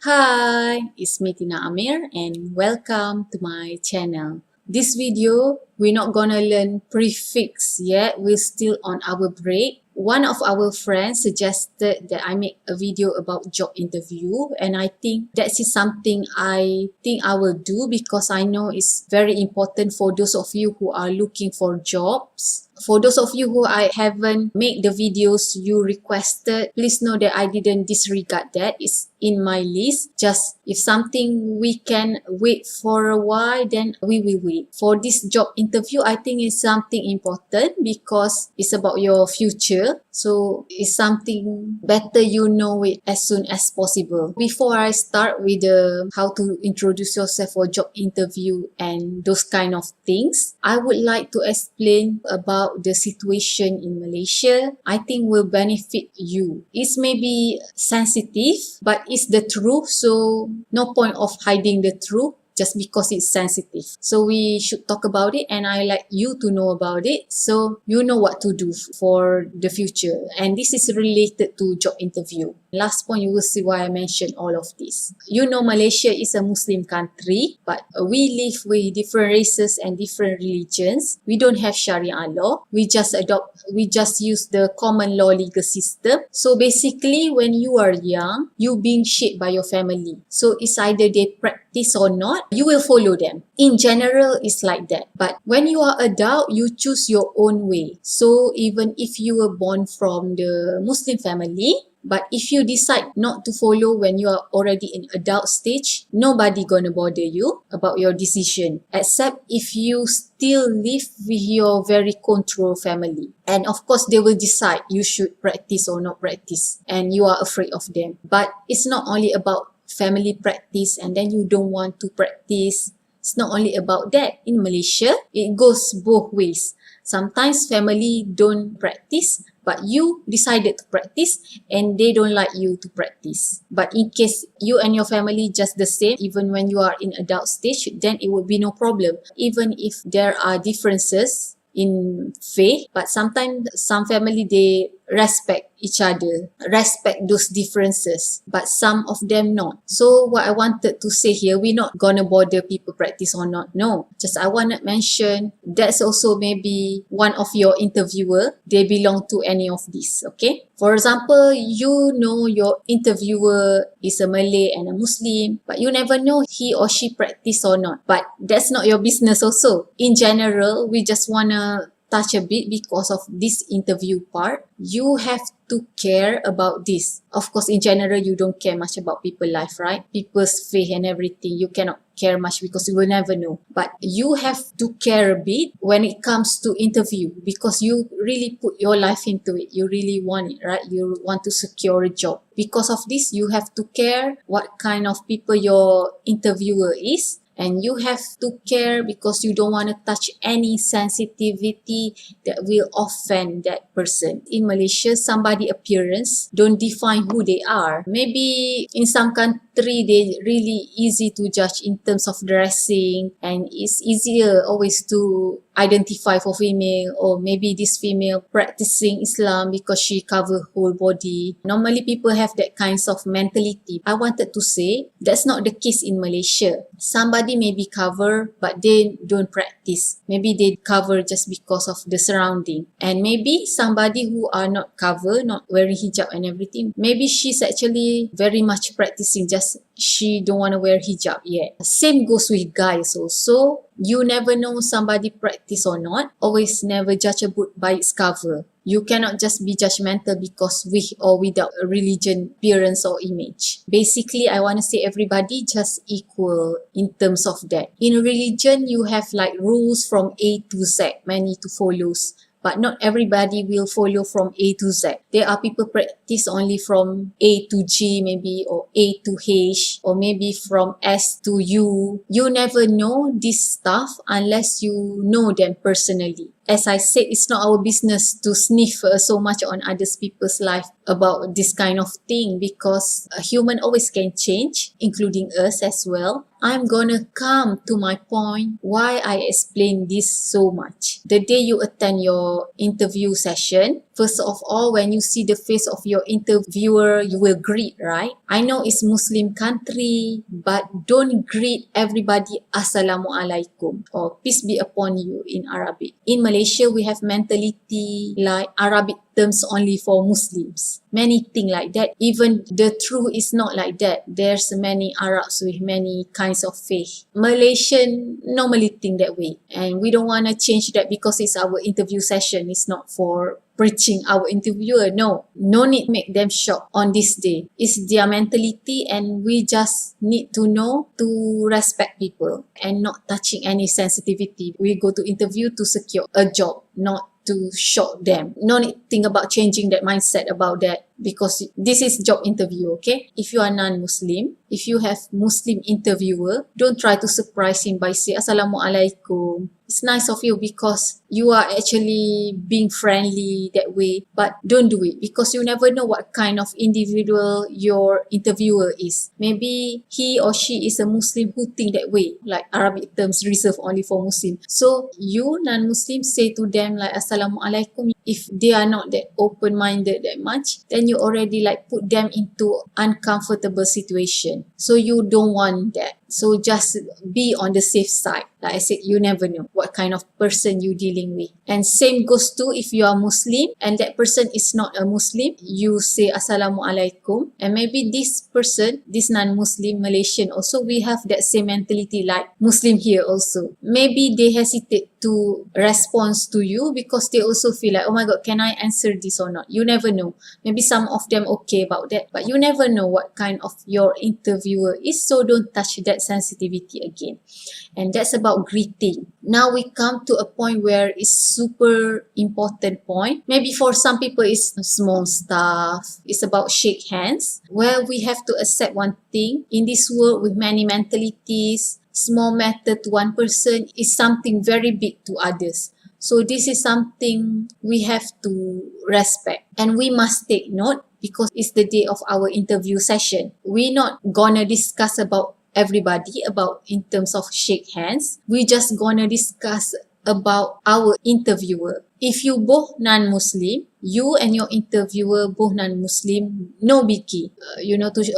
Hi, it's me Tina Amir and welcome to my channel. This video, we're not gonna learn prefix yet. We're still on our break. One of our friends suggested that I make a video about job interview, and I think that is something I think I will do because I know it's very important for those of you who are looking for jobs. For those of you who I haven't made the videos you requested, please know that I didn't disregard that. It's in my list. Just if something we can wait for a while, then we will wait. For this job interview, I think it's something important because it's about your future. So it's something better you know it as soon as possible. Before I start with the how to introduce yourself for job interview and those kind of things, I would like to explain about the situation in Malaysia. I think will benefit you. It's maybe sensitive, but it's the truth, so no point of hiding the truth just because it's sensitive. So we should talk about it, and I like you to know about it so you know what to do for the future. And this is related to job interview. Last point, you will see why I mentioned all of this. You know, Malaysia is a Muslim country, but we live with different races and different religions. We don't have Sharia law. We just use the common law legal system. So basically, when you are young, you being shaped by your family. So it's either they practice or not, you will follow them. In general, it's like that. But when you are adult, you choose your own way. So even if you were born from the Muslim family, but if you decide not to follow when you are already in adult stage, nobody gonna bother you about your decision, except if you still live with your very control family. And of course, they will decide you should practice or not practice, and you are afraid of them. But it's not only about family practice and then you don't want to practice. It's not only about that. In Malaysia, it goes both ways. Sometimes family don't practice, but you decided to practice and they don't like you to practice. But in case you and your family just the same, even when you are in adult stage, then it will be no problem. Even if there are differences in faith, but sometimes some family, they respect each other, respect those differences, but some of them not. So what I wanted to say here, we're not gonna bother people practice or not. No, just I want to mention that's also maybe one of your interviewer, they belong to any of these. Okay, for example, you know your interviewer is a Malay and a Muslim, but you never know he or she practice or not. But that's not your business also. In general, we just wanna touch a bit because of this interview part. You have to care about this. Of course, in general, you don't care much about people's life, right? People's faith and everything. You cannot care much because you will never know. But you have to care a bit when it comes to interview because you really put your life into it. You really want it, right? You want to secure a job. Because of this, you have to care what kind of people your interviewer is. And you have to care because you don't want to touch any sensitivity that will offend that person. In Malaysia, somebody appearance don't define who they are. Maybe in some country, they really easy to judge in terms of dressing, and it's easier always to identify for female, or maybe this female practicing Islam because she cover whole body. Normally people have that kinds of mentality. I wanted to say that's not the case in Malaysia. Somebody may be cover but they don't practice. Maybe they cover just because of the surrounding. And maybe somebody who are not cover, not wearing hijab and everything, maybe she's actually very much practicing, just she don't want to wear hijab yet. Same goes with guys also. You never know somebody practice or not. Always never judge a book by its cover. You cannot just be judgmental because with or without a religion, appearance or image. Basically, I want to say everybody just equal in terms of that. In religion, you have like rules from A to Z, many to follows. But not everybody will follow from A to Z. There are people practice only from A to G maybe, or A to H, or maybe from S to U. You never know this stuff unless you know them personally. As I said, it's not our business to sniff so much on other people's life about this kind of thing because a human always can change, including us as well. I'm gonna come to my point why I explain this so much. The day you attend your interview session, First of all, when you see the face of your interviewer, you will greet, right? I know it's Muslim country, but don't greet everybody Assalamualaikum or peace be upon you in Arabic. In Malaysia, we have mentality like Arabic terms only for Muslims. Many things like that. Even the truth is not like that. There's many Arabs with many kinds of faith. Malaysian normally think that way, and we don't want to change that because it's our interview session. It's not for preaching our interviewer. No need to make them shocked on this day. It's their mentality, and we just need to know to respect people and not touching any sensitivity. We go to interview to secure a job, not to shock them. No need to think about changing that mindset about that, because this is job interview, okay? If you are non-Muslim, if you have Muslim interviewer, don't try to surprise him by saying Assalamualaikum. It's nice of you because you are actually being friendly that way, but don't do it because you never know what kind of individual your interviewer is. Maybe he or she is a Muslim who think that way, like Arabic terms reserved only for Muslim. So you non-Muslim say to them like Assalamualaikum. If they are not that open-minded that much, then you already like put them into uncomfortable situation. So you don't want that. So just be on the safe side. Like I said, you never know what kind of person you're dealing with. And same goes to if you are Muslim and that person is not a Muslim, you say Assalamualaikum. And maybe this person, this non-Muslim Malaysian also, we have that same mentality like Muslim here also. Maybe they hesitate to respond to you because they also feel like, oh my God, can I answer this or not? You never know. Maybe some of them okay about that, but you never know what kind of your interviewer is, so don't touch that sensitivity again. And that's about greeting. Now we come to a point where it's super important point. Maybe for some people it's small stuff. It's about shake hands. Well, we have to accept one thing. In this world with many mentalities, small matter to one person is something very big to others. So this is something we have to respect and we must take note because it's the day of our interview session. We're not gonna discuss about everybody about in terms of shake hands. We just gonna discuss about our interviewer. If you both non-Muslim, you and your interviewer both non-Muslim, no biggie.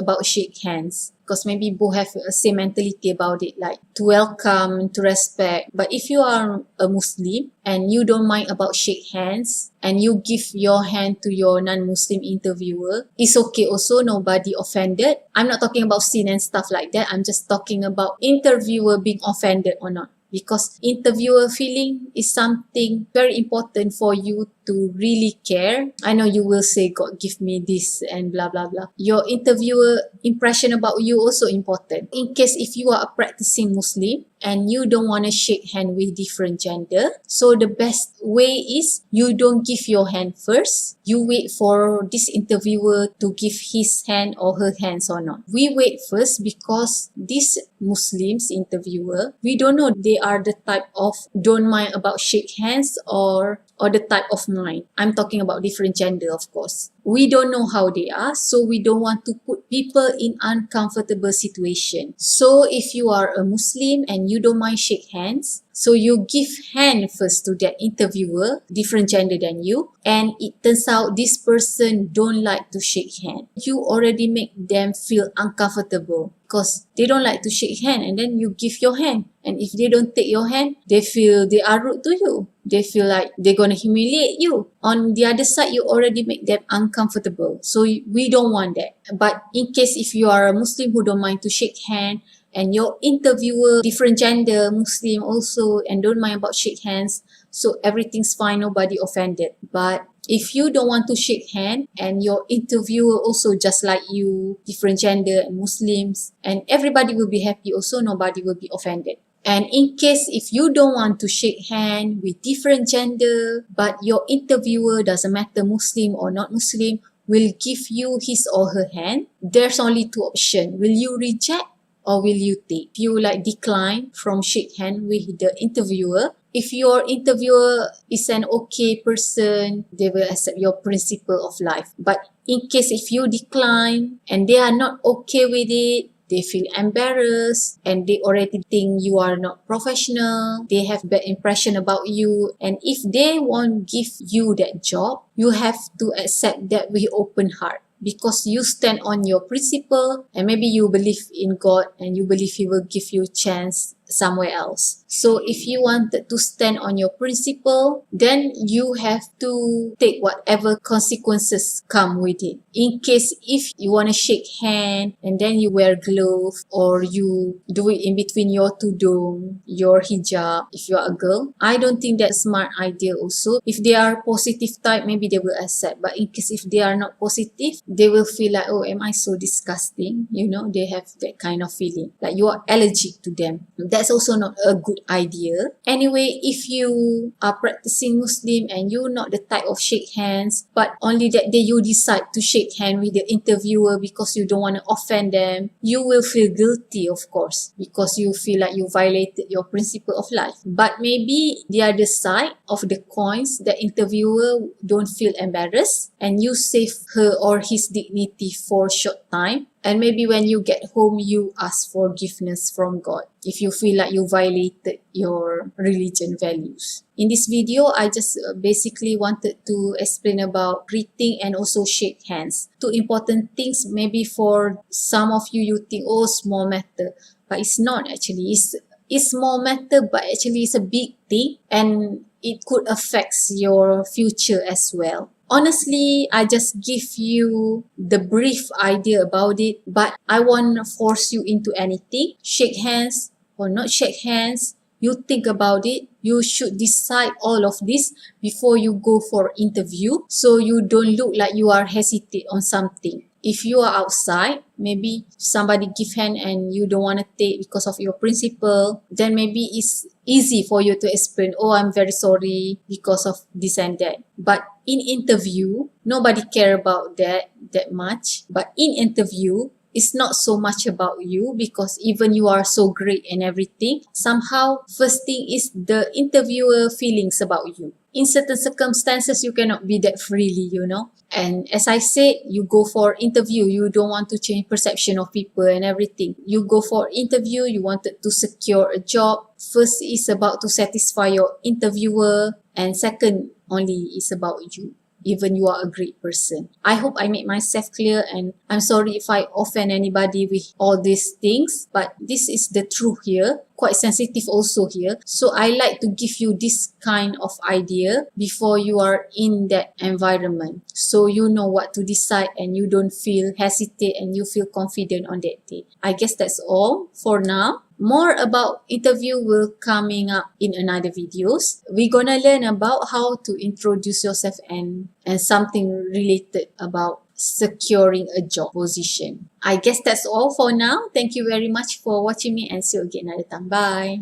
About shake hands because maybe both have a same mentality about it, like to welcome, to respect. But if you are a Muslim and you don't mind about shake hands and you give your hand to your non-Muslim interviewer, it's okay also, nobody offended. I'm not talking about sin and stuff like that. I'm just talking about interviewer being offended or not. Because interviewer feeling is something very important for you to really care. I know you will say, God give me this and blah blah blah. Your interviewer impression about you also important. In case if you are a practicing Muslim and you don't want to shake hand with different gender, so the best way is you don't give your hand first. You wait for this interviewer to give his hand or her hands or not. We wait first because this Muslims interviewer, we don't know they are the type of don't mind about shake hands or the type of mind. I'm talking about different gender, of course. We don't know how they are, so we don't want to put people in uncomfortable situation. So if you are a Muslim and you don't mind shake hands, so you give hand first to that interviewer, different gender than you, and it turns out this person don't like to shake hand. You already make them feel uncomfortable because they don't like to shake hand, and then you give your hand. And if they don't take your hand, they feel they are rude to you. They feel like they're going to humiliate you. On the other side, you already make them uncomfortable. So we don't want that. But in case if you are a Muslim who don't mind to shake hand, and your interviewer, different gender, Muslim also, and don't mind about shake hands, so everything's fine, nobody offended. But if you don't want to shake hand and your interviewer also just like you, different gender and Muslims, and everybody will be happy also, nobody will be offended. And in case if you don't want to shake hand with different gender, but your interviewer, doesn't matter Muslim or not Muslim, will give you his or her hand, there's only two options. Will you reject or will you take? If you like decline from shake hand with the interviewer, if your interviewer is an okay person, they will accept your principle of life. But in case if you decline and they are not okay with it, they feel embarrassed and they already think you are not professional. They have bad impression about you. And if they won't give you that job, you have to accept that with open heart. Because you stand on your principle and maybe you believe in God and you believe He will give you chance somewhere else. So if you wanted to stand on your principle, then you have to take whatever consequences come with it. In case if you want to shake hand and then you wear gloves or you do it in between your tudung, your hijab, if you are a girl, I don't think that's a smart idea also. If they are positive type, maybe they will accept. But in case if they are not positive, they will feel like, oh, am I so disgusting? You know, they have that kind of feeling like you are allergic to them. That's also not a good idea. Anyway, if you are practicing Muslim and you're not the type of shake hands, but only that day you decide to shake hand with the interviewer because you don't want to offend them, you will feel guilty, of course, because you feel like you violated your principle of life. But maybe the other side of the coins, the interviewer don't feel embarrassed and you save her or his dignity for a short time. And maybe when you get home, you ask forgiveness from God if you feel like you violated your religion values. In this video, I just basically wanted to explain about greeting and also shake hands. Two important things maybe for some of you, you think, oh, small matter. But it's not actually. It's small matter, but actually it's a big thing and it could affect your future as well. Honestly, I just give you the brief idea about it, but I won't force you into anything. Shake hands or not shake hands, you think about it. You should decide all of this before you go for interview so you don't look like you are hesitant on something. If you are outside, maybe somebody give hand and you don't want to take because of your principle, then maybe it's easy for you to explain, oh, I'm very sorry because of this and that. But in interview, nobody care about that much. But in interview, it's not so much about you because even you are so great and everything, somehow first thing is the interviewer feelings about you. In certain circumstances, you cannot be that freely, you know. And as I said, you go for interview, you don't want to change perception of people and everything. You go for interview, you wanted to secure a job. First is about to satisfy your interviewer and second only is about you. Even you are a great person. I hope I made myself clear and I'm sorry if I offend anybody with all these things, but this is the truth here. Quite sensitive also here. So I like to give you this kind of idea before you are in that environment. So you know what to decide and you don't feel hesitate and you feel confident on that day. I guess that's all for now. More about interview will coming up in another videos. We're gonna learn about how to introduce yourself and something related about securing a job position. I guess that's all for now. Thank you very much for watching me and see you again another time. Bye.